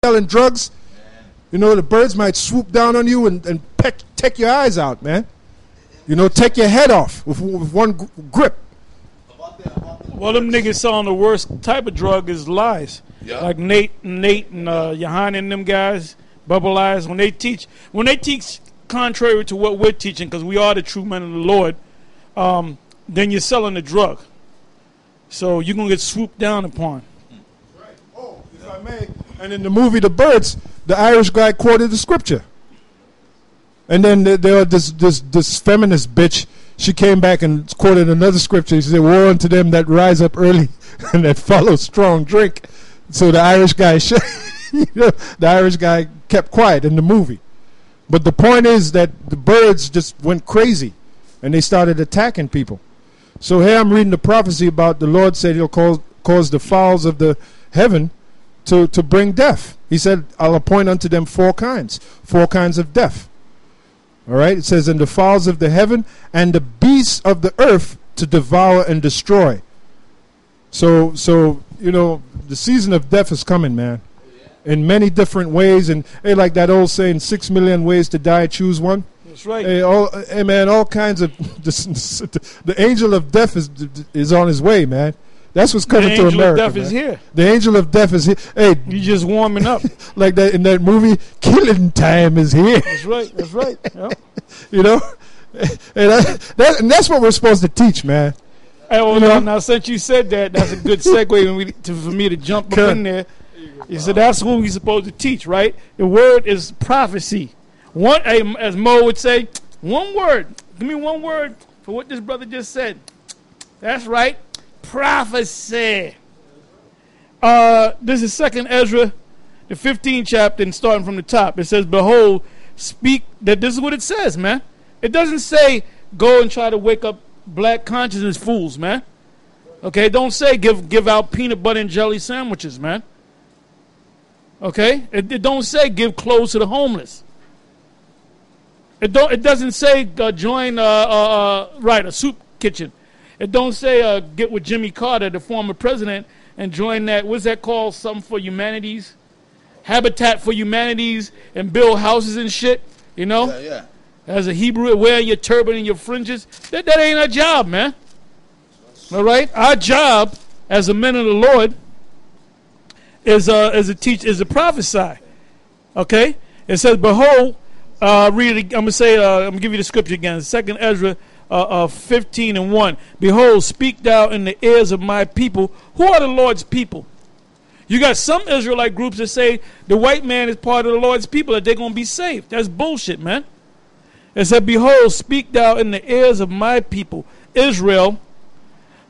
selling drugs, you know, the birds might swoop down on you and take your eyes out, man. You know, take your head off with one grip. Well, them niggas selling the worst type of drug is lies. Yeah. Like Nate and Johan and them guys, Bubble Eyes, when they teach contrary to what we're teaching, because we are the true men of the Lord, then you're selling the drug. So you're going to get swooped down upon. Right. Oh, if I may. And in the movie The Birds, the Irish guy quoted the scripture. And then there this feminist bitch, she came back and quoted another scripture. She said, "Woe unto them that rise up early and that follow strong drink." So the Irish guy, the Irish guy kept quiet in the movie. But the point is that the birds just went crazy, and they started attacking people. So here I'm reading the prophecy about the Lord said He'll cause the fowls of the heaven to bring death. He said, "I'll appoint unto them four kinds of death." All right, it says, "And the fowls of the heaven and the beasts of the earth to devour and destroy." So you know, the season of death is coming, man, in many different ways. And hey, like that old saying, 6 million ways to die, choose one. That's right. Hey, man, all kinds of the angel of death is on his way, man. That's what's coming to America. The angel of death is here. The angel of death is here. Hey, you just warming up, like that in that movie. Killing time is here. That's right. That's right. Yep. You know, and that's what we're supposed to teach, man. Hey, well, now since you said that, that's a good segue for me to jump up in there. You said that's what we're supposed to teach, right? The word is prophecy. As Mo would say, one word. Give me one word for what this brother just said. That's right. Prophecy. This is 2nd Ezra, the 15th chapter, and starting from the top. It says, "Behold, speak." That this is what it says, man. It doesn't say go and try to wake up black consciousness fools, man. Okay, don't say give out peanut butter and jelly sandwiches, man. Okay, it don't say give clothes to the homeless. It doesn't say join a soup kitchen. It don't say get with Jimmy Carter, the former president, and join that, what's that called, something for humanities? Habitat for Humanities, and build houses and shit, you know? Yeah. As a Hebrew, wearing your turban and your fringes. That ain't our job, man. All right? Our job as a men of the Lord is to prophesy. Okay? It says, "Behold," read it, I'm going to give you the scripture again. 2nd Ezra 15:1. "Behold, speak thou in the ears of my people." Who are the Lord's people? You got some Israelite groups that say the white man is part of the Lord's people, that they're going to be saved. That's bullshit, man. It said, "Behold, speak thou in the ears of my people, Israel,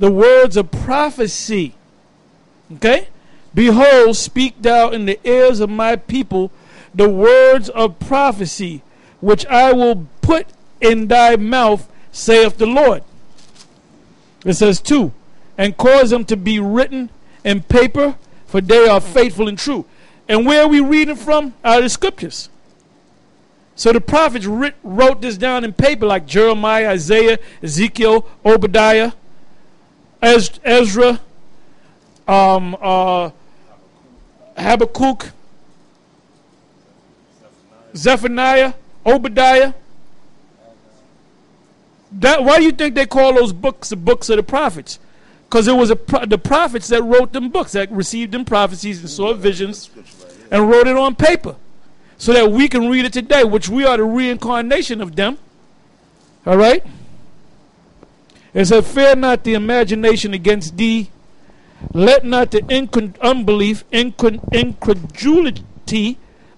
the words of prophecy." Okay? "Behold, speak thou in the ears of my people, the words of prophecy, which I will put in thy mouth, saith the Lord." It says 2, "And cause them to be written in paper, for they are faithful and true." And where are we reading from? Out of the scriptures. So the prophets wrote this down in paper, like Jeremiah, Isaiah, Ezekiel, Obadiah, Ezra, Habakkuk, Zephaniah, Obadiah. Why do you think they call those books the books of the prophets? Because it was the prophets that wrote them books, that received them prophecies and saw visions and wrote it on paper, so that we can read it today, which we are the reincarnation of them. All right? It said, "Fear not the imagination against thee. Let not the incredulity,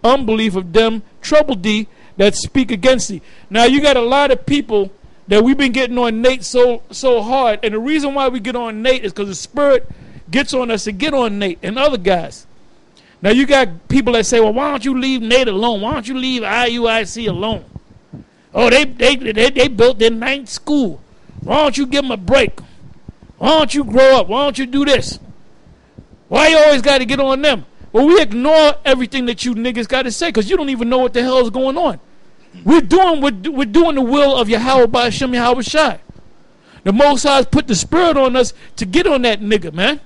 unbelief of them trouble thee that speak against thee." Now you got a lot of people that we've been getting on Nate so hard, and the reason why we get on Nate is because the Spirit gets on us to get on Nate and other guys. Now you got people that say, "Well, why don't you leave Nate alone? Why don't you leave IUIC alone? Oh, they built their 9th school. Why don't you give them a break? Why don't you grow up? Why don't you do this? Why you always got to get on them?" Well, we ignore everything that you niggas got to say, because you don't even know what the hell is going on. We're doing the will of Yahweh by Hashem Yahweh Shai. The Most High has put the Spirit on us to get on that nigga, man.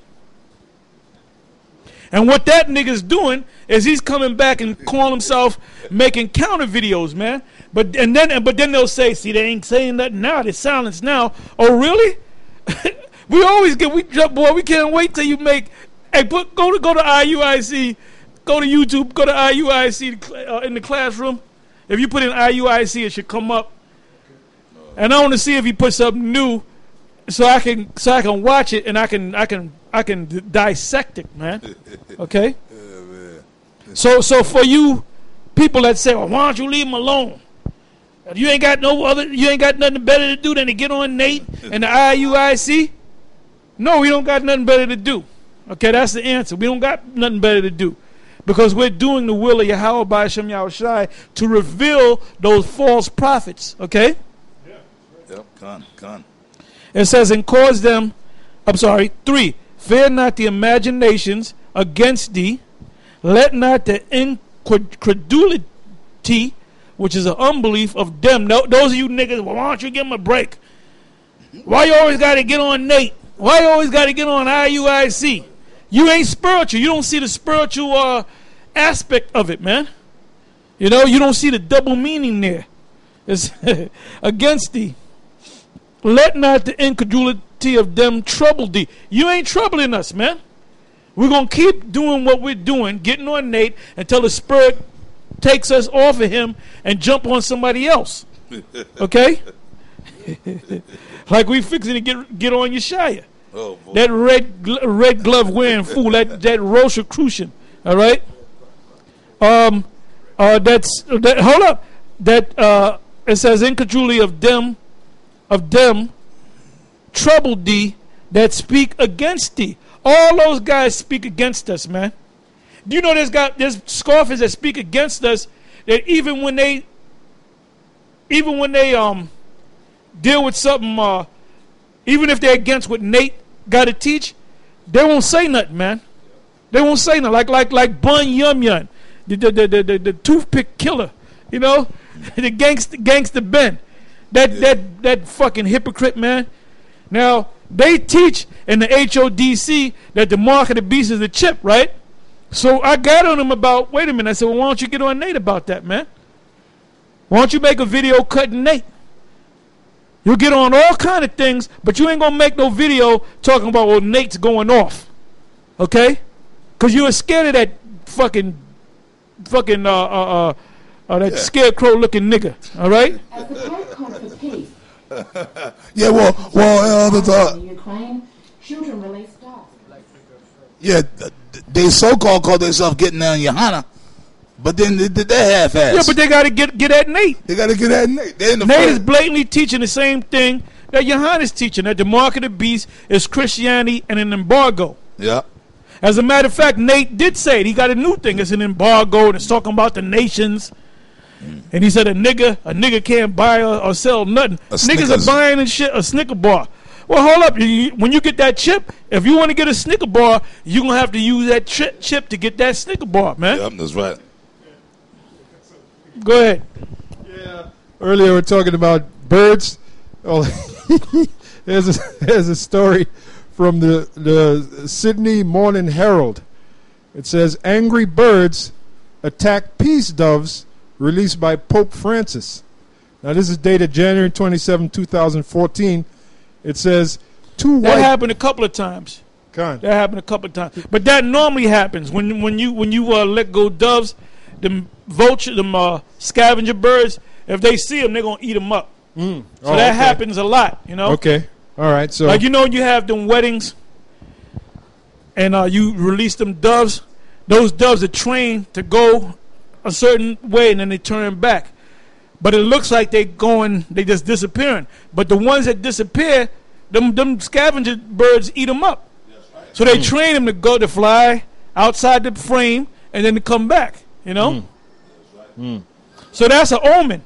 And what that nigga's doing is he's coming back and calling himself making counter videos, man. But then they'll say, see, they ain't saying nothing now. They're silenced now. Oh, really? We always boy, we can't wait till you make. Hey, go to IUIC, go to YouTube, go to IUIC in the classroom. If you put in IUIC, it should come up. And I want to see if he puts something new, so I can watch it and I can dissect it, man. Okay. Yeah, man. So for you people that say, well, why don't you leave him alone? You ain't got nothing better to do than to get on Nate and the IUIC. No, we don't got nothing better to do. Okay, that's the answer. We don't got nothing better to do. Because we're doing the will of Yahweh by Hashem Yahushai to reveal those false prophets. Okay? Yep, con. It says, and cause them, 3, fear not the imaginations against thee, let not the incredulity, which is an unbelief of them. No, those of you niggas, well, why don't you give them a break? Why you always got to get on Nate? Why you always got to get on IUIC? You ain't spiritual. You don't see the spiritual aspect of it, man. You know, you don't see the double meaning there. It's against thee. Let not the incredulity of them trouble thee. You ain't troubling us, man. We're going to keep doing what we're doing, getting on Nate until the Spirit takes us off of him and jump on somebody else. Okay? Like we fixing to get on Yeshaya. Oh, boy. That red glove wearing fool, that Rosicrucian. All right? Hold up. That it says incredulity of them trouble thee that speak against thee. All those guys speak against us, man. Do you know there's scoffers that speak against us that even when they deal with something, even if they're against what Nate got to teach, they won't say nothing, man. They won't say nothing. Like Bun Yum Yum, the toothpick killer, you know, the gangster Ben, that fucking hypocrite, man. Now they teach in the HODC that the mark of the beast is the chip, right? So I got on him about, wait a minute. I said, well, why don't you get on Nate about that, man? Why don't you make a video cutting Nate? You'll get on all kind of things, but you ain't going to make no video talking about, well, Nate's going off. Okay? Because you were scared of that fucking that scarecrow looking nigga. All right? As the Pope calls for peace. Yeah, In Ukraine, children released dogs. yeah, they so-called call themselves getting on Johanna, but then they half-ass. Yeah, but they got to get at Nate. They got to get at Nate. Nate is blatantly teaching the same thing that Johanna's teaching, that the mark of the beast is Christianity and an embargo. Yeah. As a matter of fact, Nate did say it. He got a new thing. It's an embargo, and it's talking about the nations. And he said a nigga can't buy or sell nothing. Niggas are buying and shit a Snicker bar. Well, hold up. When you get that chip, if you want to get a Snicker bar, you're going to have to use that chip to get that Snicker bar, man. Yep, that's right. Go ahead. Yeah. Earlier we were talking about birds. Oh, there's a story from the Sydney Morning Herald. It says angry birds attack peace doves released by Pope Francis. Now this is dated January 27, 2014. It says that happened a couple of times. That happened a couple of times. But that normally happens when you let go doves, them vulture, them scavenger birds. If they see them, they're gonna eat them up. So that happens a lot, you know. Okay, all right. So like you have them weddings, and you release them doves. Those doves are trained to go a certain way, and then they turn back. But it looks like they just disappearing. But the ones that disappear, them scavenger birds eat them up. So they train them to fly outside the frame and then to come back. You know. So that's an omen.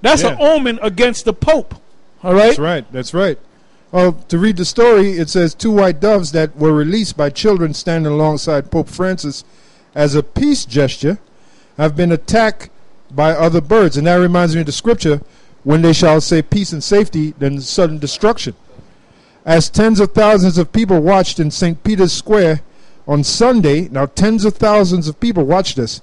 That's an omen against the Pope. All right. That's right. Well, to read the story, it says 2 white doves that were released by children standing alongside Pope Francis as a peace gesture have been attacked by other birds. And that reminds me of the scripture, when they shall say peace and safety, then sudden destruction. As tens of thousands of people watched in St. Peter's Square on Sunday. Now tens of thousands of people watch this.